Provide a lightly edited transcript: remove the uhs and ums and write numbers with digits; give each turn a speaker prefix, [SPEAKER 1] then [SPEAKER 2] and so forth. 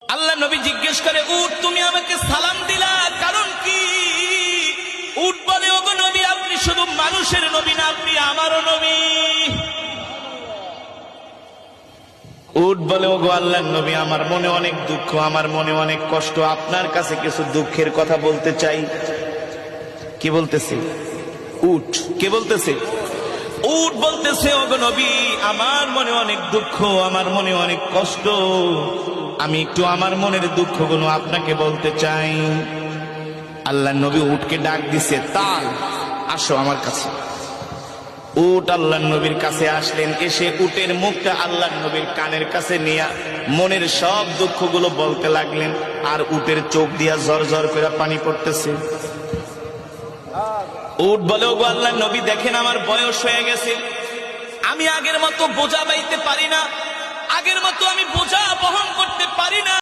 [SPEAKER 1] আল্লাহ নবী জিজ্ঞেস করে, উট তুমি আমাকে সালাম দিলা কারণ কি? উট বলে, ওগো নবী, আপনি শুধু মানুষের নবী না, আপনি আমারও নবী। উট বলে, ওগো আল্লাহর নবী, আমার মনে অনেক দুঃখ, আমার মনে অনেক কষ্ট, আপনার কাছে কিছু দুঃখের কথা বলতে চাই। কি বলতেছে উট? কে বলতেছে? উট বলতেছে, ওগো নবী, আমার মনে অনেক দুঃখ, আমার মনে অনেক কষ্ট, আমি একটু আমার মনের দুঃখগুলো আপনাকে বলতে চাই। আল্লাহর নবী উটকে ডাক দিছে, তাল, আসো আমার কাছে। উট আল্লাহর নবীর কাছে আসলেন, এসে উটের মুখটা আল্লাহর নবীর কানের কাছে নিয়ে মনের সব দুঃখগুলো বলতে লাগলেন। আর উটের চোখ দিয়া ঝরঝর করে পানি পড়তেছে। উট বলে, ওগো আল্লাহর নবী, দেখেন আমার বয়স হয়ে গেছে, আমি আগের মতো বোঝা বাইতে পারি না, আগের মতো আমি বোঝা বহন করতে পারি না।